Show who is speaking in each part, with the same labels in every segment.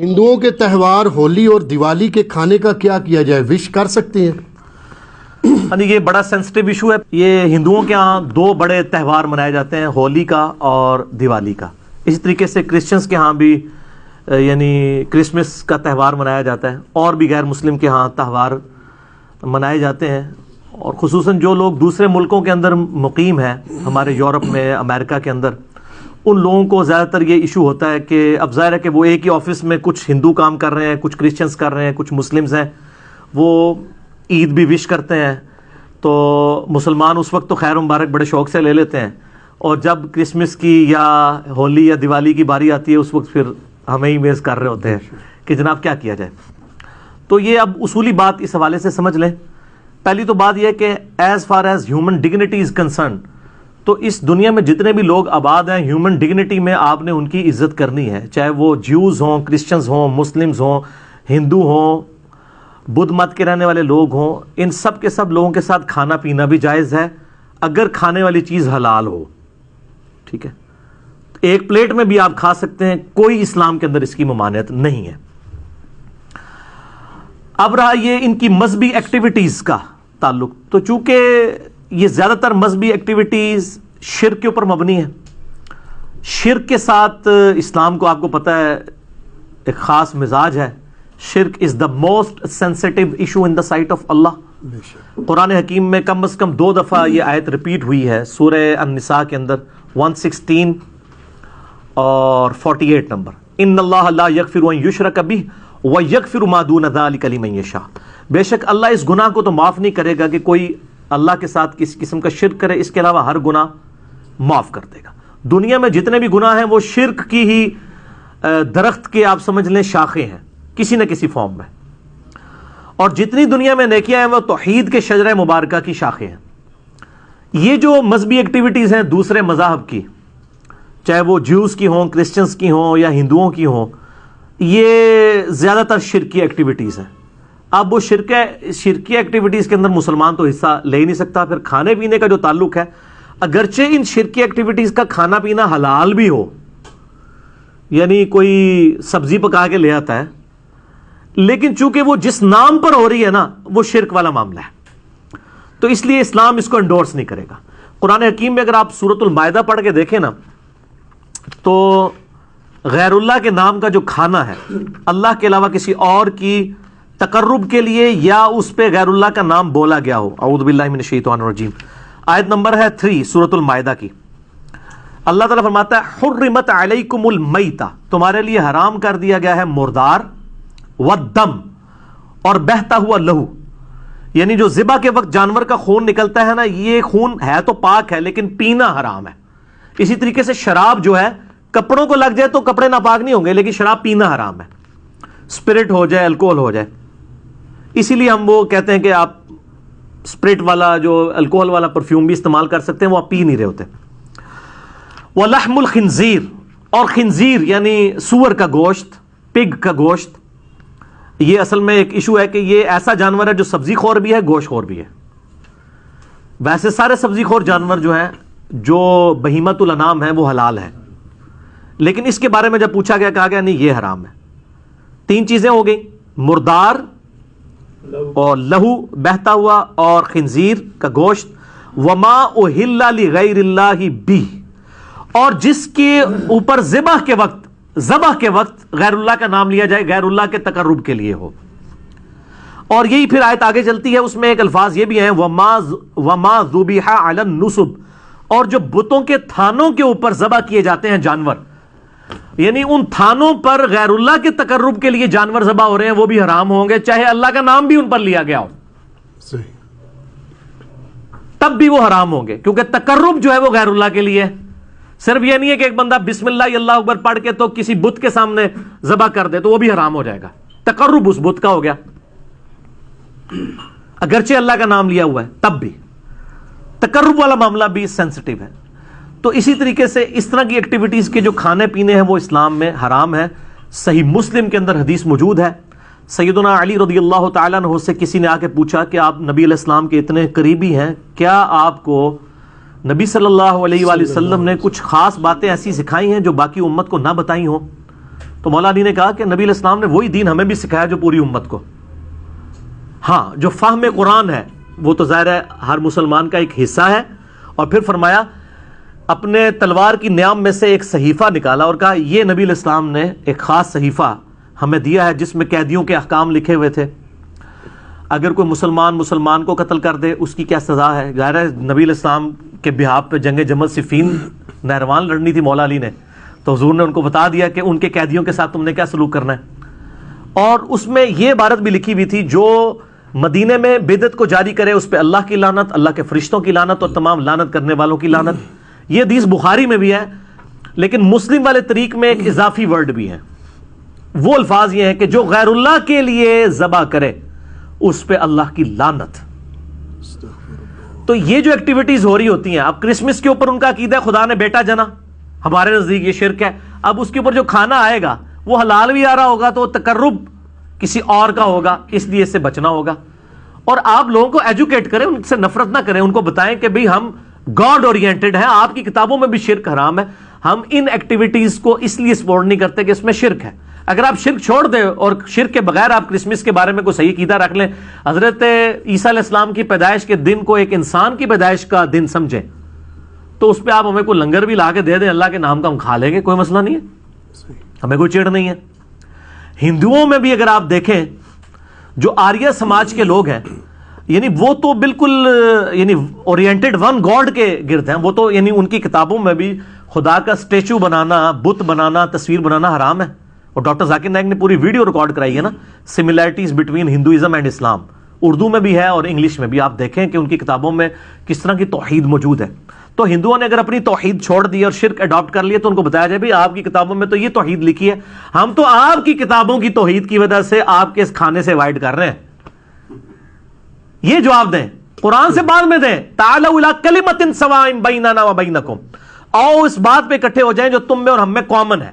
Speaker 1: ہندوؤں کے تہوار ہولی اور دیوالی کے کھانے کا کیا کیا جائے؟ وش کر سکتے ہیں؟
Speaker 2: یہ بڑا سینسٹیو ایشو ہے۔ یہ ہندوؤں کے ہاں دو بڑے تہوار منائے جاتے ہیں، ہولی کا اور دیوالی کا۔ اسی طریقے سے کرسچنز کے ہاں بھی یعنی کرسمس کا تہوار منایا جاتا ہے، اور بھی غیر مسلم کے ہاں تہوار منائے جاتے ہیں۔ اور خصوصاً جو لوگ دوسرے ملکوں کے اندر مقیم ہیں، ہمارے یورپ میں، امریکہ کے اندر، ان لوگوں کو زیادہ تر یہ ایشو ہوتا ہے کہ اب ظاہر ہے کہ وہ ایک ہی آفس میں کچھ ہندو کام کر رہے ہیں، کچھ کرسچنز کر رہے ہیں، کچھ مسلمز ہیں، وہ عید بھی وش کرتے ہیں، تو مسلمان اس وقت تو خیر و مبارک بڑے شوق سے لے لیتے ہیں، اور جب کرسمس کی یا ہولی یا دیوالی کی باری آتی ہے اس وقت پھر ہمیں ہی میز کر رہے ہوتے ہیں کہ جناب کیا کیا جائے۔ تو یہ اب اصولی بات اس حوالے سے سمجھ لیں۔ پہلی تو بات یہ ہے کہ as far as human dignity is concern, تو اس دنیا میں جتنے بھی لوگ آباد ہیں، ہیومن ڈگنیٹی میں آپ نے ان کی عزت کرنی ہے، چاہے وہ جیوز ہوں، کرسچنز ہوں، مسلمز ہوں، ہندو ہوں، بدھ مت کے رہنے والے لوگ ہوں، ان سب کے سب لوگوں کے ساتھ کھانا پینا بھی جائز ہے اگر کھانے والی چیز حلال ہو، ٹھیک ہے؟ ایک پلیٹ میں بھی آپ کھا سکتے ہیں، کوئی اسلام کے اندر اس کی ممانعت نہیں ہے۔ اب رہا یہ ان کی مذہبی ایکٹیویٹیز کا تعلق، تو چونکہ یہ زیادہ تر مذہبی ایکٹیویٹیز شرک کے اوپر مبنی ہے، شرک کے ساتھ اسلام کو آپ کو پتہ ہے ایک خاص مزاج ہے۔ شرک is the most sensitive issue in the sight of اللہ۔ قرآن حکیم میں کم از کم 2 دفعہ یہ آیت ریپیٹ ہوئی ہے، سورہ النساء کے اندر 116 اور 48 نمبر، ان اللہ لا یغفر ان یشرک بہ ویغفر ما دون ذلک لمن یشاء۔ بے شک اللہ اس گناہ کو تو معاف نہیں کرے گا کہ کوئی اللہ کے ساتھ کسی قسم کا شرک کرے، اس کے علاوہ ہر گناہ معاف کر دے گا۔ دنیا میں جتنے بھی گناہ ہیں وہ شرک کی ہی درخت کے آپ سمجھ لیں شاخیں ہیں کسی نہ کسی فارم میں، اور جتنی دنیا میں نیکیاں ہیں وہ توحید کے شجرہ مبارکہ کی شاخیں ہیں۔ یہ جو مذہبی ایکٹیویٹیز ہیں دوسرے مذاہب کی، چاہے وہ جیوز کی ہوں، کرسچنز کی ہوں یا ہندوؤں کی ہوں، یہ زیادہ تر شرکی ایکٹیویٹیز ہیں۔ اب وہ شرکی ایکٹیویٹیز کے اندر مسلمان تو حصہ لے ہی نہیں سکتا۔ پھر کھانے پینے کا جو تعلق ہے، اگرچہ ان شرکی ایکٹیویٹیز کا کھانا پینا حلال بھی ہو، یعنی کوئی سبزی پکا کے لے آتا ہے، لیکن چونکہ وہ جس نام پر ہو رہی ہے نا، وہ شرک والا معاملہ ہے، تو اس لیے اسلام اس کو انڈورس نہیں کرے گا۔ قرآن حکیم میں اگر آپ سورۃ المائدہ پڑھ کے دیکھیں نا، تو غیر اللہ کے نام کا جو کھانا ہے، اللہ کے علاوہ کسی اور کی تقرب کے لیے یا اس پہ غیر اللہ کا نام بولا گیا ہو، اعوذ باللہ من الشیطان الرجیم، آیت نمبر ہے 3 سورۃ المائدہ کی۔ اللہ تعالیٰ فرماتا ہے حرمت علیکم المیتہ، تمہارے لیے حرام کر دیا گیا ہے مردار، والدم، اور بہتا ہوا لہو، یعنی جو ذبح کے وقت جانور کا خون نکلتا ہے نا، یہ خون ہے تو پاک ہے لیکن پینا حرام ہے۔ اسی طریقے سے شراب جو ہے، کپڑوں کو لگ جائے تو کپڑے ناپاک نہیں ہوں گے، لیکن شراب پینا حرام ہے، اسپرٹ ہو جائے، الکوہل ہو جائے۔ اسی لیے ہم وہ کہتے ہیں کہ آپ اسپرٹ والا جو الکوہل والا پرفیوم بھی استعمال کر سکتے ہیں، وہ آپ پی نہیں رہے ہوتے۔ وَلَحْمُ الْخِنزِيرِ، اور خنزیر یعنی سور کا گوشت، پگ کا گوشت، یہ اصل میں ایک ایشو ہے کہ یہ ایسا جانور ہے جو سبزی خور بھی ہے، گوشت خور بھی ہے۔ ویسے سارے سبزی خور جانور جو ہیں، جو بہیمۃ الانام ہیں، وہ حلال ہیں، لیکن اس کے بارے میں جب پوچھا گیا، کہا گیا نہیں، یہ حرام ہے۔ 3 چیزیں ہو گئی، مردار اور لہو بہتا ہوا اور خنزیر کا گوشت، وما اہل لغیر اللہ بہ، اور جس کے اوپر ذبح کے وقت غیر اللہ کا نام لیا جائے، غیر اللہ کے تقرب کے لیے ہو۔ اور یہی پھر آیت آگے چلتی ہے، اس میں ایک الفاظ یہ بھی ہیں، وما ذبح علی النصب، اور جو بتوں کے تھانوں کے اوپر ذبح کیے جاتے ہیں جانور، یعنی ان تھانوں پر غیر اللہ کے تقرب کے لیے جانور ذبح ہو رہے ہیں، وہ بھی حرام ہوں گے، چاہے اللہ کا نام بھی ان پر لیا گیا ہو، تب بھی وہ حرام ہوں گے، کیونکہ تقرب جو ہے وہ غیر اللہ کے لیے ہے۔ صرف یہ نہیں ہے کہ ایک بندہ بسم اللہ اللہ اکبر پڑھ کے تو کسی بت کے سامنے ذبح کر دے تو وہ بھی حرام ہو جائے گا، تقرب اس بت کا ہو گیا، اگرچہ اللہ کا نام لیا ہوا ہے تب بھی تقرب والا معاملہ بھی سینسٹیو ہے۔ تو اسی طریقے سے اس طرح کی ایکٹیویٹیز کے جو کھانے پینے ہیں وہ اسلام میں حرام ہے۔ صحیح مسلم کے اندر حدیث موجود ہے، سیدنا علی رضی اللہ تعالیٰ عنہ سے کسی نے آ کے پوچھا کہ آپ نبی علیہ السلام کے اتنے قریبی ہیں، کیا آپ کو نبی صلی اللہ علیہ وآلہ وسلم نے کچھ خاص باتیں ایسی سکھائی ہیں جو باقی امت کو نہ بتائی ہوں؟ تو مولا علی نے کہا کہ نبی علیہ السلام نے وہی دین ہمیں بھی سکھایا جو پوری امت کو. ہاں جو فہم قرآن ہے وہ تو ظاہر ہے ہر مسلمان کا ایک حصہ ہے. اور پھر فرمایا اپنے تلوار کی نیام میں سے ایک صحیفہ نکالا اور کہا یہ نبی علیہ السلام نے ایک خاص صحیفہ ہمیں دیا ہے جس میں قیدیوں کے احکام لکھے ہوئے تھے. اگر کوئی مسلمان کو قتل کر دے اس کی کیا سزا ہے. ظاہر ہے نبی علیہ السلام کے بہاف پہ جنگ جمل صفین نہروان لڑنی تھی مولا علی نے, تو حضور نے ان کو بتا دیا کہ ان کے قیدیوں کے ساتھ تم نے کیا سلوک کرنا ہے. اور اس میں یہ عبارت بھی لکھی ہوئی تھی جو مدینے میں بدعت کو جاری کرے اس پہ اللہ کی لعنت, اللہ کے فرشتوں کی لعنت اور تمام لعنت کرنے والوں کی لعنت. یہ حدیث بخاری میں بھی ہے, لیکن مسلم والے طریق میں ایک اضافی ورڈ بھی ہے. وہ الفاظ یہ ہیں کہ جو غیر اللہ کے لیے ذبح کرے اس پہ اللہ کی لعنت. تو یہ جو ایکٹیویٹیز ہو رہی ہوتی ہیں, اب کرسمس کے اوپر ان کا عقیدہ ہے خدا نے بیٹا جنا, ہمارے نزدیک یہ شرک ہے. اب اس کے اوپر جو کھانا آئے گا وہ حلال بھی آ رہا ہوگا تو تقرب کسی اور کا ہوگا, اس لیے اس سے بچنا ہوگا. اور آپ لوگوں کو ایجوکیٹ کریں, ان سے نفرت نہ کریں, ان کو بتائیں کہ بھئی ہم گاڈ اورینٹڈ ہیں, آپ کی کتابوں میں بھی شرک حرام ہے. ہم ان ایکٹیویٹیز کو اس لیے سپورٹ نہیں کرتے کہ اس میں شرک ہے. اگر آپ شرک چھوڑ دیں اور شرک کے بغیر آپ کرسمس کے بارے میں کوئی صحیح عقیدہ رکھ لیں, حضرت عیسیٰ علیہ السلام کی پیدائش کے دن کو ایک انسان کی پیدائش کا دن سمجھیں, تو اس پہ آپ ہمیں کوئی لنگر بھی لا کے دے دیں اللہ کے نام کا, ہم کھا لیں گے, کوئی مسئلہ نہیں ہے, ہمیں کوئی چڑ نہیں ہے. ہندوؤں میں بھی اگر آپ دیکھیں جو آریہ سماج کے لوگ ہیں, یعنی وہ تو بالکل یعنی اورینٹڈ ون گاڈ کے گرد ہیں. وہ تو یعنی ان کی کتابوں میں بھی خدا کا اسٹیچو بنانا, بت بنانا, تصویر بنانا حرام ہے. اور ڈاکٹر ذاکر نائک نے پوری ویڈیو ریکارڈ کرائی ہے نا, سملیرٹیز بٹوین ہندوازم اینڈ اسلام, اردو میں بھی ہے اور انگلش میں بھی. آپ دیکھیں کہ ان کی کتابوں میں کس طرح کی توحید موجود ہے. تو ہندوؤں نے اگر اپنی توحید چھوڑ دی اور شرک اڈاپٹ کر لیا تو ان کو بتایا جائے بھی آپ کی کتابوں میں تو یہ توحید لکھی ہے, ہم تو آپ کی کتابوں کی توحید کی وجہ سے آپ کے اس کھانے سے اوائڈ کر رہے ہیں. یہ جواب دیں, قرآن سے بعد میں دیں. تعالوا الی کلمۃ سواء بیننا و بینکم, آؤ اس بات پہ اکٹھے ہو جائیں جو تم میں اور ہم میں کامن ہے.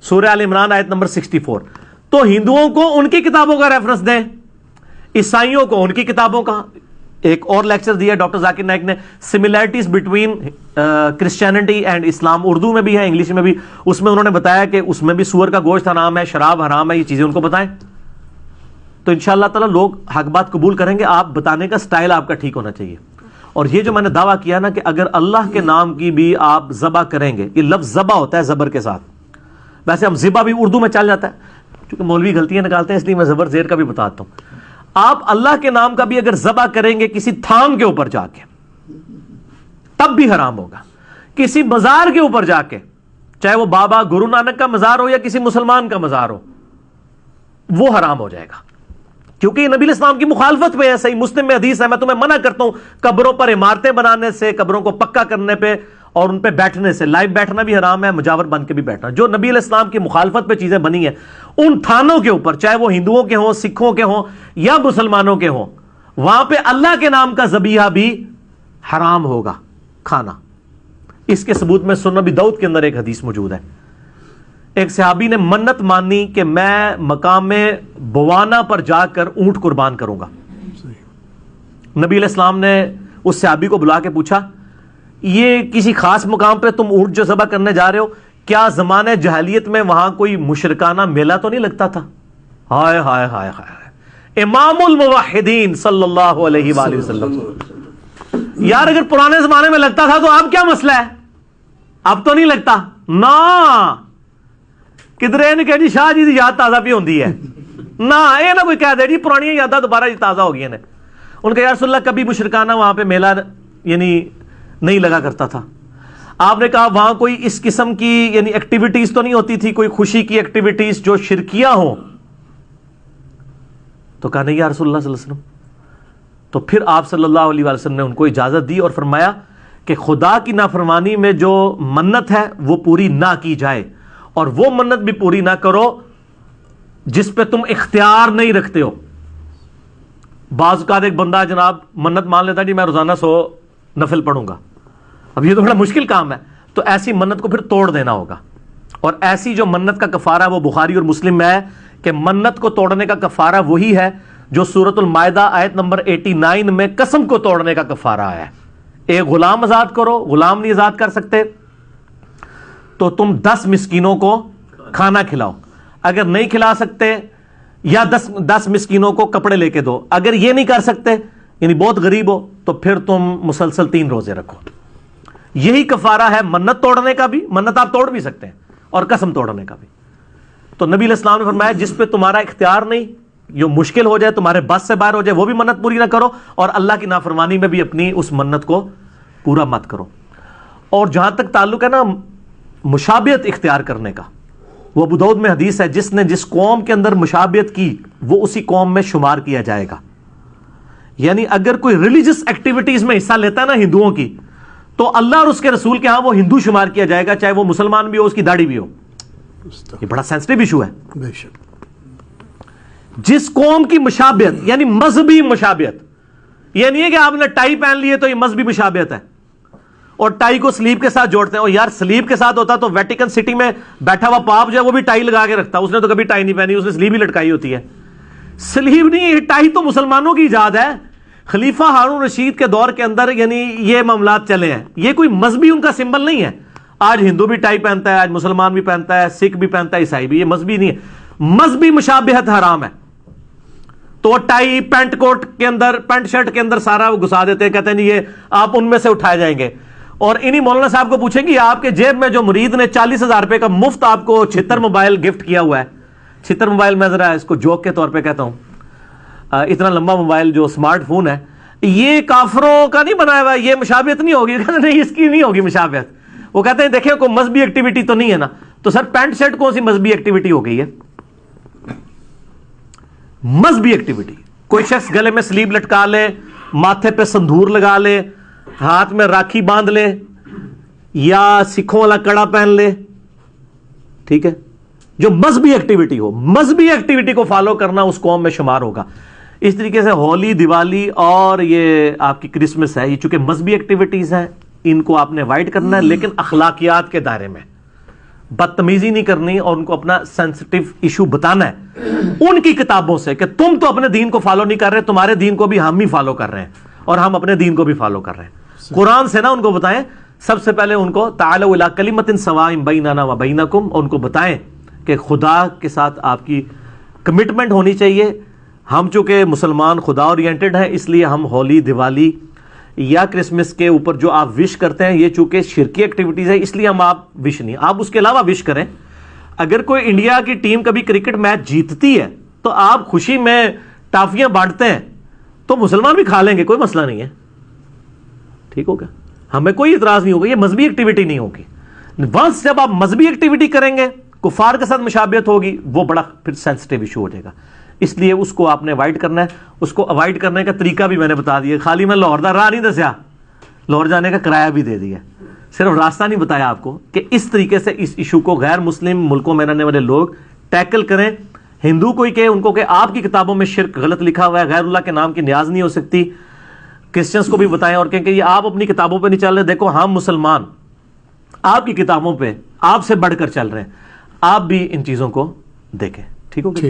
Speaker 2: سورہ آل عمران آیت نمبر 64. تو ہندوؤں کو ان کی کتابوں کا ریفرنس دیں, عیسائیوں کو ان کی کتابوں کا. ایک اور لیکچر دیا ڈاکٹر ذاکر نائک نے, سملیرٹیز بٹوین کرسچینٹی اینڈ اسلام, اردو میں بھی ہے انگلش میں بھی. اس میں انہوں نے بتایا کہ اس میں بھی سور کا گوشت حرام ہے, شراب حرام ہے, یہ چیزیں ان کو بتائیں. تو انشاءاللہ تعالی لوگ حق بات قبول کریں گے. آپ بتانے کا سٹائل آپ کا ٹھیک ہونا چاہیے. اور یہ جو میں نے دعویٰ کیا نا کہ اگر اللہ کے نام کی بھی آپ ذبح کریں گے, یہ لفظ ذبح ہوتا ہے زبر کے ساتھ, ویسے ہم ذبح بھی اردو میں چل جاتا ہے, کیونکہ مولوی غلطیاں نکالتے ہیں اس لیے میں زبر زیر کا بھی بتاتا ہوں. آپ اللہ کے نام کا بھی اگر ذبح کریں گے کسی تھان کے اوپر جا کے تب بھی حرام ہوگا. کسی مزار کے اوپر جا کے, چاہے وہ بابا گرو نانک کا مزار ہو یا کسی مسلمان کا مزار ہو, وہ حرام ہو جائے گا, کیونکہ یہ نبی الاسلام کی مخالفت میں ہے. صحیح مسلم میں حدیث ہے, میں تمہیں منع کرتا ہوں قبروں پر عمارتیں بنانے سے, قبروں کو پکا کرنے پہ اور ان پہ بیٹھنے سے. لائیو بیٹھنا بھی حرام ہے, مجاور بن کے بھی بیٹھنا. جو نبی علیہ السلام کی مخالفت پہ چیزیں بنی ہیں ان تھانوں کے اوپر, چاہے وہ ہندوؤں کے ہوں, سکھوں کے ہوں یا مسلمانوں کے ہوں, وہاں پہ اللہ کے نام کا ذبیحہ بھی حرام ہوگا کھانا. اس کے ثبوت میں سنن نبی داؤد کے اندر ایک حدیث موجود ہے. ایک صحابی نے منت مانی کہ میں مقام بوانا پر جا کر اونٹ قربان کروں گا. نبی علیہ السلام نے اس صحابی کو بلا کے پوچھا, یہ کسی خاص مقام پہ تم اونٹ جو ذبح کرنے جا رہے ہو, کیا زمانہ جاہلیت میں وہاں کوئی مشرکانہ میلہ تو نہیں لگتا تھا؟ ہائے ہائے ہائے ہائے, امام الموحدین صلی اللہ علیہ وآلہ وسلم. یار اگر پرانے زمانے میں لگتا تھا تو اب کیا مسئلہ ہے, اب تو نہیں لگتا نا. کدھر نے کہ جی شاہ جی دی یاد تازہ بھی ہوندی ہے نہ, یہ نہ کوئی کہہ دے جی پرانی یاداں دوبارہ جی تازہ ہو گئی ہیں. ان کا یا رسول اللہ کبھی مشرکانہ وہاں پہ میلہ یعنی نہیں لگا کرتا تھا. آپ نے کہا وہاں کوئی اس قسم کی یعنی ایکٹیویٹیز تو نہیں ہوتی تھی, کوئی خوشی کی ایکٹیویٹیز جو شرکیہ ہوں؟ تو کہا نہیں یا رسول اللہ صلی اللہ علیہ وسلم. تو پھر آپ صلی اللہ علیہ وسلم نے ان کو اجازت دی اور فرمایا کہ خدا کی نافرمانی میں جو منت ہے وہ پوری نہ کی جائے, اور وہ منت بھی پوری نہ کرو جس پہ تم اختیار نہیں رکھتے ہو. بعض اوقات ایک بندہ جناب منت مان لیتا جی میں روزانہ 100 نفل پڑھوں گا, اب یہ تو بڑا مشکل کام ہے, تو ایسی منت کو پھر توڑ دینا ہوگا. اور ایسی جو منت کا کفارہ وہ بخاری اور مسلم میں ہے کہ منت کو توڑنے کا کفارہ وہی ہے جو سورۃ المائدہ آیت نمبر 89 میں قسم کو توڑنے کا کفارہ آیا ہے. ایک غلام آزاد کرو, غلام نہیں آزاد کر سکتے تو تم 10 مسکینوں کو کھانا کھلاؤ، اگر نہیں کھلا سکتے یا 10 مسکینوں کو کپڑے لے کے دو، اگر یہ نہیں کر سکتے یعنی بہت غریب ہو تو پھر تم مسلسل 3 روزے رکھو. یہی کفارہ ہے منت توڑنے کا بھی، منت آپ توڑ بھی سکتے ہیں، اور قسم توڑنے کا بھی. تو نبی علیہ السلام نے فرمایا جس پہ تمہارا اختیار نہیں، جو مشکل ہو جائے، تمہارے بس سے باہر ہو جائے، وہ بھی منت پوری نہ کرو، اور اللہ کی نافرمانی میں بھی اپنی اس منت کو پورا مت کرو. اور جہاں تک تعلق ہے نا مشابہت اختیار کرنے کا، وہ ابو داؤد میں حدیث ہے جس نے جس قوم کے اندر مشابہت کی وہ اسی قوم میں شمار کیا جائے گا. یعنی اگر کوئی ریلیجس ایکٹیویٹیز میں حصہ لیتا ہے نا ہندوؤں کی، تو اللہ اور اس کے رسول کے ہاں وہ ہندو شمار کیا جائے گا، چاہے وہ مسلمان بھی ہو، اس کی داڑھی بھی ہو. یہ بڑا سینسٹیو ایشو ہے.
Speaker 1: بے شک.
Speaker 2: جس قوم کی مشابہت یعنی مذہبی مشابہت، یہ نہیں ہے کہ آپ نے ٹائی پہن لی ہے تو یہ مذہبی مشابہت ہے، اور ٹائی کو سلیب کے ساتھ جوڑتے ہیں. اور یار سلیب کے ساتھ ہوتا تو ویٹیکن سٹی میں بیٹھا ہوا پاپ جو ہے وہ بھی ٹائی لگا کے رکھتا، اس نے تو کبھی ٹائی نہیں پہنی، اس نے سلیب ہی لٹکائی ہوتی ہے. سلیب نہیں، یہ ٹائی تو مسلمانوں کی ایجاد ہے. خلیفہ ہارون رشید کے دور کے اندر یعنی یہ معاملات چلے ہیں، یہ کوئی مذہبی ان کا سمبل نہیں ہے. آج ہندو بھی ٹائی پہنتا ہے، آج مسلمان بھی پہنتا ہے، سکھ بھی پہنتا ہے، عیسائی بھی. یہ مذہبی نہیں ہے. مذہبی مشابہت حرام ہے. تو ٹائی پینٹ کوٹ کے اندر، پینٹ شرٹ کے اندر سارا وہ گھسا دیتے ہیں، کہتے ہیں یہ آپ ان میں سے اٹھائے جائیں گے. اور انہی مولانا صاحب کو پوچھیں گے آپ کے جیب میں جو مرید نے 40,000 روپے کا مفت آپ کو 76 موبائل گفٹ کیا ہوا ہے، 76 موبائل میں ذرا اس کو جوک کے طور پہ کہتا ہوں، اتنا لمبا موبائل جو اسمارٹ فون ہے، یہ کافروں کا نہیں بنایا ہوا، یہ مشابہت نہیں ہوگی. کہتے نہیں اس کی نہیں ہوگی مشابہت. وہ کہتے ہیں دیکھیں کوئی مذہبی ایکٹیویٹی تو نہیں ہے نا. تو سر پینٹ شرٹ کون سی مذہبی ایکٹیویٹی ہو گئی ہے؟ مذہبی ایکٹیویٹی کوئی شخص گلے میں سلیب لٹکا لے، ماتھے پہ سندور لگا لے، ہاتھ میں راکھی باندھ لے، یا سکھوں والا کڑا پہن لے، ٹھیک ہے، جو مذہبی ایکٹیویٹی ہو، مذہبی ایکٹیویٹی کو فالو کرنا اس قوم میں شمار ہوگا. اس طریقے سے ہولی، دیوالی اور یہ آپ کی کرسمس ہے، یہ چونکہ مذہبی ایکٹیویٹیز ہیں، ان کو آپ نے اوائڈ کرنا ہے، لیکن اخلاقیات کے دائرے میں. بدتمیزی نہیں کرنی اور ان کو اپنا سینسٹیو ایشو بتانا ہے ان کی کتابوں سے کہ تم تو اپنے دین کو فالو نہیں کر رہے، تمہارے دین کو بھی ہم ہی فالو کر رہے ہیں اور ہم اپنے دین کو بھی فالو کر رہے ہیں. قرآن سے نا ان کو بتائیں. سب سے پہلے ان کو تعالوا الی کلمۃ سواء بیننا و بینکم، ان کو بتائیں کہ خدا کے ساتھ آپ کی کمٹمنٹ ہونی چاہیے. ہم چونکہ مسلمان خدا اورینٹڈ ہیں، اس لیے ہم ہولی، دیوالی یا کرسمس کے اوپر جو آپ وش کرتے ہیں، یہ چونکہ شرکی ایکٹیویٹیز ہے، اس لیے ہم آپ وش نہیں، آپ اس کے علاوہ وش کریں. اگر کوئی انڈیا کی ٹیم کبھی کرکٹ میچ جیتتی ہے تو آپ خوشی میں ٹافیاں بانٹتے ہیں تو مسلمان بھی کھا لیں گے، کوئی مسئلہ نہیں ہے. ٹھیک ہوگا، ہمیں کوئی اعتراض نہیں ہوگا، یہ مذہبی ایکٹیویٹی نہیں ہوگی. ونس جب آپ مذہبی ایکٹیویٹی کریں گے، کفار کے ساتھ مشابہت ہوگی، وہ بڑا پھر سینسٹیو ایشو ہو جائے گا. اس لیے اس کو آپ نے اوائڈ کرنا ہے. اس کو اوائڈ کرنے کا طریقہ بھی میں نے بتا دیا. خالی میں لاہور دا راہ نہیں دسیا، لاہور جانے کا کرایہ بھی دے دیا، صرف راستہ نہیں بتایا آپ کو کہ اس طریقے سے اس ایشو کو غیر مسلم ملکوں میں رہنے والے لوگ ٹیکل کریں. ہندو کوئی کہ ان کو کہ آپ کی کتابوں میں شرک غلط لکھا ہوا ہے، غیر اللہ کے نام کی نیاز نہیں ہو سکتی. کرسچنس کو بھی بتائیں اور کہیں کہ یہ آپ اپنی کتابوں پہ نہیں چل رہے، دیکھو ہم مسلمان آپ کی کتابوں پہ آپ سے بڑھ کر چل رہے ہیں. آپ بھی ان چیزوں کو دیکھیں. ٹھیک ہوگا؟